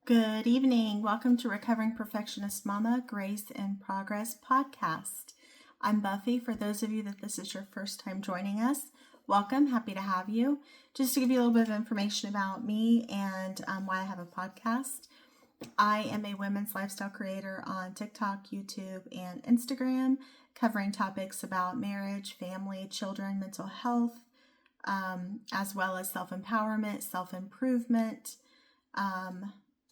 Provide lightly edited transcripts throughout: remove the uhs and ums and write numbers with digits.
Good evening. Welcome to Recovering Perfectionist Mama, Grace in Progress podcast. I'm Buffy. For those of you that this is your first time joining us, welcome. Happy to have you. Just to give you a little bit of information about me and why I have a podcast. I am a women's lifestyle creator on TikTok, YouTube, and Instagram, covering topics about marriage, family, children, mental health, as well as self-empowerment, self-improvement,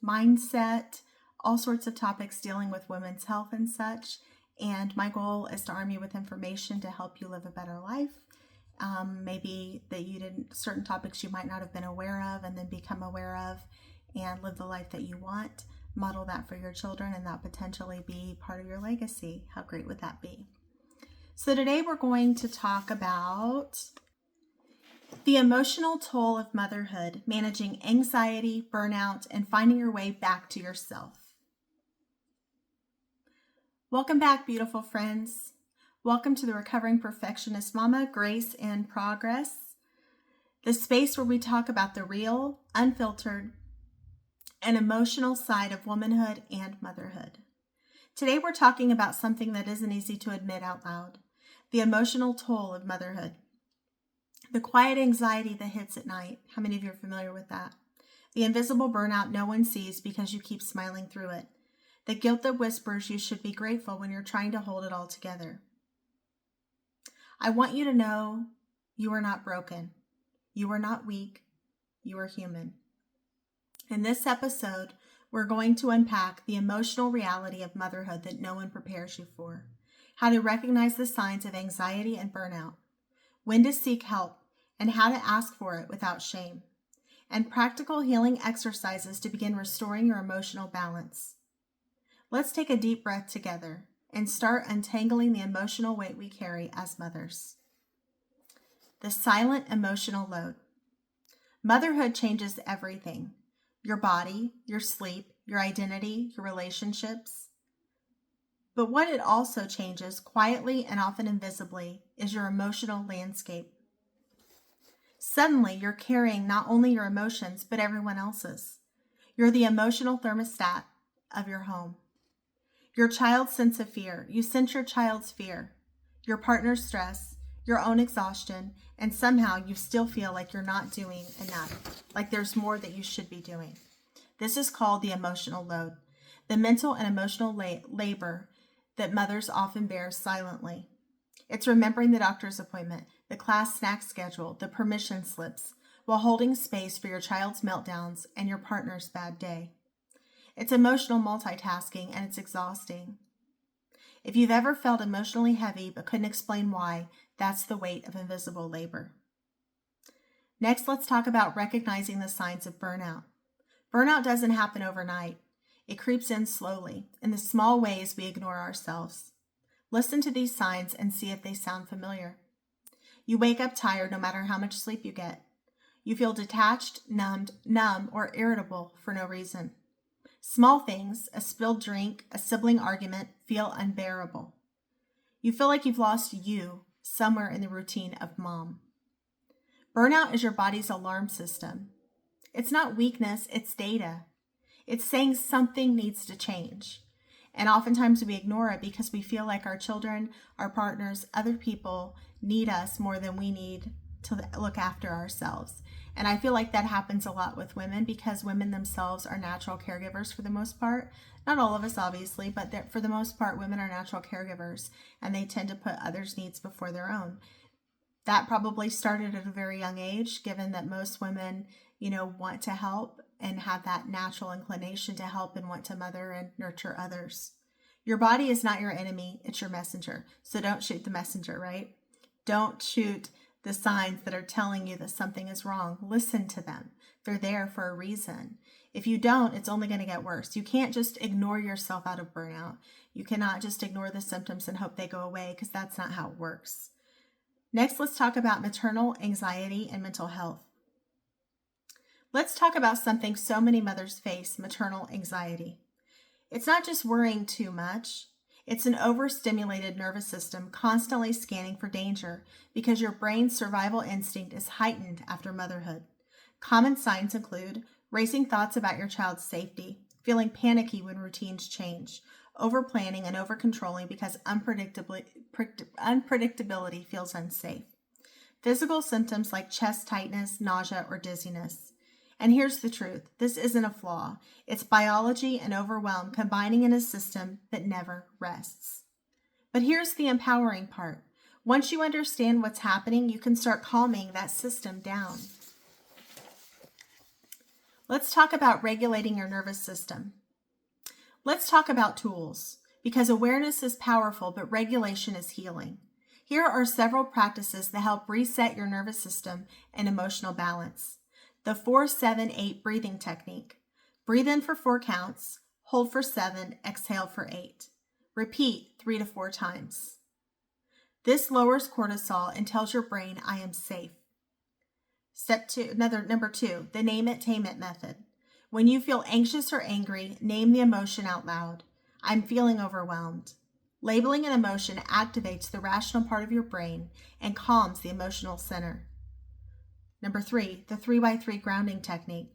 mindset, all sorts of topics dealing with women's health and such. And my goal is to arm you with information to help you live a better life. Maybe that certain topics you might not have been aware of and then become aware of and live the life that you want. Model that for your children and that potentially be part of your legacy. How great would that be? So today we're going to talk about the emotional toll of motherhood, managing anxiety, burnout, and finding your way back to yourself. Welcome back, beautiful friends. Welcome to the Recovering Perfectionist Mama, Grace in Progress, the space where we talk about the real, unfiltered, and emotional side of womanhood and motherhood. Today we're talking about something that isn't easy to admit out loud, the emotional toll of motherhood. The quiet anxiety that hits at night. How many of you are familiar with that? The invisible burnout no one sees because you keep smiling through it. The guilt that whispers you should be grateful when you're trying to hold it all together. I want you to know you are not broken. You are not weak. You are human. In this episode, we're going to unpack the emotional reality of motherhood that no one prepares you for. How to recognize the signs of anxiety and burnout. When to seek help, and how to ask for it without shame, and practical healing exercises to begin restoring your emotional balance. Let's take a deep breath together and start untangling the emotional weight we carry as mothers. The silent emotional load. Motherhood changes everything. Your body, your sleep, your identity, your relationships. But what it also changes, quietly and often invisibly, is your emotional landscape. Suddenly, you're carrying not only your emotions, but everyone else's. You're the emotional thermostat of your home. Your child's sense of fear. You sense your child's fear, your partner's stress, your own exhaustion, and somehow you still feel like you're not doing enough, like there's more that you should be doing. This is called the emotional load, the mental and emotional labor that mothers often bear silently. It's remembering the doctor's appointment, the class snack schedule, the permission slips, while holding space for your child's meltdowns and your partner's bad day. It's emotional multitasking, and it's exhausting. If you've ever felt emotionally heavy but couldn't explain why, that's the weight of invisible labor. Next, let's talk about recognizing the signs of burnout. Burnout doesn't happen overnight. It creeps in slowly, in the small ways we ignore ourselves. Listen to these signs and see if they sound familiar. You wake up tired no matter how much sleep you get. You feel detached, numb, or irritable for no reason. Small things, a spilled drink, a sibling argument, feel unbearable. You feel like you've lost you somewhere in the routine of mom. Burnout is your body's alarm system. It's not weakness, it's data. It's saying something needs to change. And oftentimes we ignore it because we feel like our children, our partners, other people need us more than we need to look after ourselves. And I feel like that happens a lot with women because women themselves are natural caregivers for the most part. Not all of us, obviously, but for the most part, women are natural caregivers and they tend to put others' needs before their own. That probably started at a very young age, given that most women, want to help and have that natural inclination to help and want to mother and nurture others. Your body is not your enemy, it's your messenger. So don't shoot the messenger, right? Don't shoot the signs that are telling you that something is wrong. Listen to them. They're there for a reason. If you don't, it's only going to get worse. You can't just ignore yourself out of burnout. You cannot just ignore the symptoms and hope they go away because that's not how it works. Next, let's talk about maternal anxiety and mental health. Let's talk about something so many mothers face, maternal anxiety. It's not just worrying too much. It's an overstimulated nervous system constantly scanning for danger because your brain's survival instinct is heightened after motherhood. Common signs include racing thoughts about your child's safety, feeling panicky when routines change, over-planning and over-controlling because unpredictability feels unsafe. Physical symptoms like chest tightness, nausea, or dizziness. And here's the truth. This isn't a flaw. It's biology and overwhelm combining in a system that never rests. But here's the empowering part. Once you understand what's happening, you can start calming that system down. Let's talk about regulating your nervous system. Let's talk about tools, because awareness is powerful, but regulation is healing. Here are several practices that help reset your nervous system and emotional balance. The 4-7-8 breathing technique. Breathe in for 4 counts, hold for 7, exhale for 8. Repeat 3 to 4 times. This lowers cortisol and tells your brain, I am safe. Number 2, the name it, tame it method. When you feel anxious or angry, name the emotion out loud. I'm feeling overwhelmed. Labeling an emotion activates the rational part of your brain and calms the emotional center. Number 3, the 3x3 grounding technique.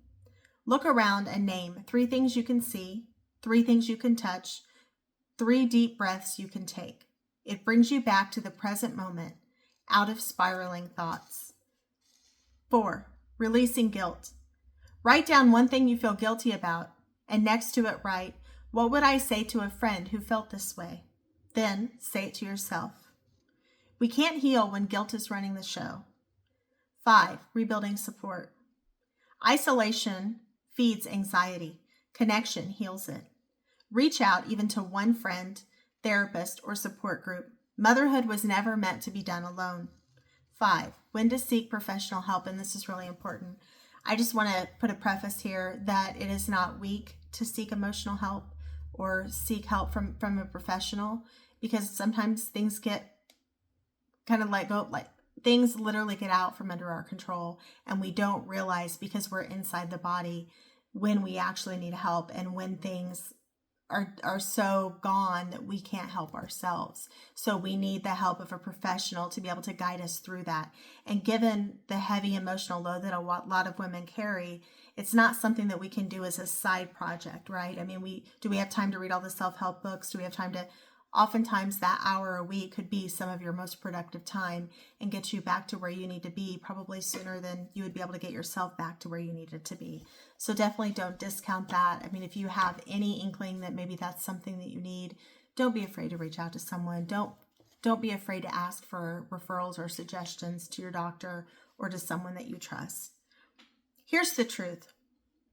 Look around and name 3 things you can see, 3 things you can touch, 3 deep breaths you can take. It brings you back to the present moment, out of spiraling thoughts. 4, releasing guilt. Write down 1 thing you feel guilty about, and next to it write, what would I say to a friend who felt this way? Then say it to yourself. We can't heal when guilt is running the show. 5, rebuilding support. Isolation feeds anxiety. Connection heals it. Reach out even to 1 friend, therapist, or support group. Motherhood was never meant to be done alone. 5, when to seek professional help, and this is really important. I just want to put a preface here that it is not weak to seek emotional help or seek help from a professional, because sometimes things get kind of let go, like things literally get out from under our control, and we don't realize because we're inside the body when we actually need help and when things are so gone that we can't help ourselves. So we need the help of a professional to be able to guide us through that. And given the heavy emotional load that a lot of women carry, it's not something that we can do as a side project, right? I mean, do we have time to read all the self-help books? Do we have time to, oftentimes that hour a week could be some of your most productive time and get you back to where you need to be, probably sooner than you would be able to get yourself back to where you needed to be. So definitely don't discount that. I mean, if you have any inkling that maybe that's something that you need, don't be afraid to reach out to someone. Don't be afraid to ask for referrals or suggestions to your doctor or to someone that you trust. Here's the truth.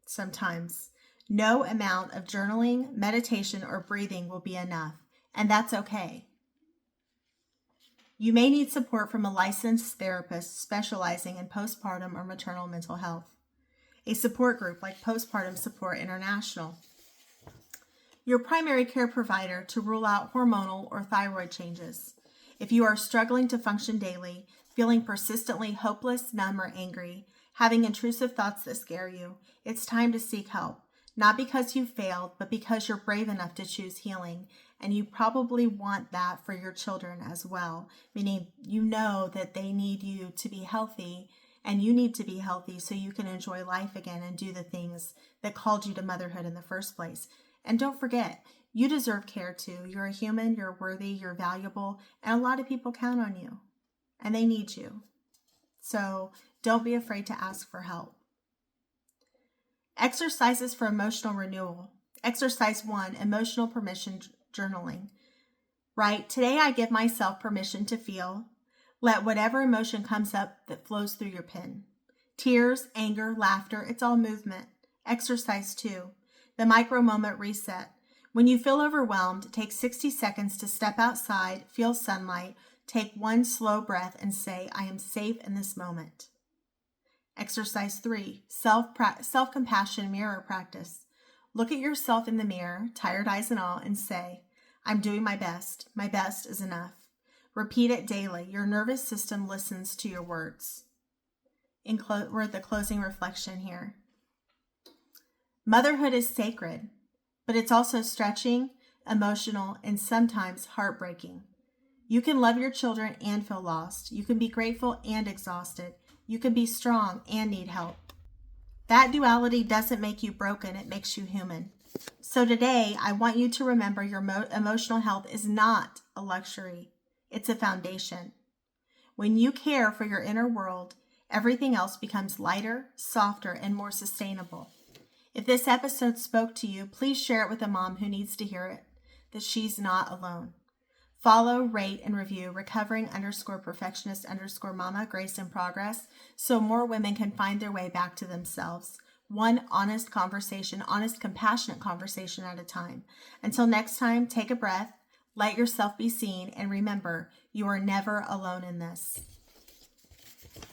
Sometimes no amount of journaling, meditation, or breathing will be enough. And that's okay. You may need support from a licensed therapist specializing in postpartum or maternal mental health, a support group like Postpartum Support International, your primary care provider to rule out hormonal or thyroid changes. If you are struggling to function daily, feeling persistently hopeless, numb, or angry, having intrusive thoughts that scare you, it's time to seek help. Not because you failed, but because you're brave enough to choose healing. And you probably want that for your children as well, meaning you know that they need you to be healthy and you need to be healthy so you can enjoy life again and do the things that called you to motherhood in the first place. And don't forget, you deserve care too. You're a human, you're worthy, you're valuable, and a lot of people count on you and they need you. So don't be afraid to ask for help. Exercises for emotional renewal. Exercise 1, emotional permission journaling. Write, today I give myself permission to feel. Let whatever emotion comes up that flows through your pen. Tears, anger, laughter, it's all movement. Exercise 2, the micro moment reset. When you feel overwhelmed, take 60 seconds to step outside, feel sunlight, take 1 slow breath and say, I am safe in this moment. Exercise 3, self-compassion mirror practice. Look at yourself in the mirror, tired eyes and all, and say, I'm doing my best. My best is enough. Repeat it daily. Your nervous system listens to your words. We're at the closing reflection here. Motherhood is sacred, but it's also stretching, emotional, and sometimes heartbreaking. You can love your children and feel lost. You can be grateful and exhausted. You can be strong and need help. That duality doesn't make you broken, it makes you human. So today, I want you to remember your emotional health is not a luxury, it's a foundation. When you care for your inner world, everything else becomes lighter, softer, and more sustainable. If this episode spoke to you, please share it with a mom who needs to hear it, that she's not alone. Follow, rate, and review recovering_perfectionist_mama, Grace in Progress, so more women can find their way back to themselves. One honest conversation, honest, compassionate conversation at a time. Until next time, take a breath, let yourself be seen, and remember, you are never alone in this.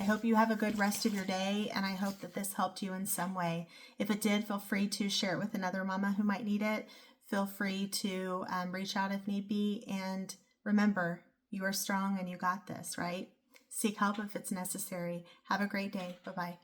I hope you have a good rest of your day, and I hope that this helped you in some way. If it did, feel free to share it with another mama who might need it. Feel free to reach out if need be. And remember, you are strong and you got this, right? Seek help if it's necessary. Have a great day. Bye-bye.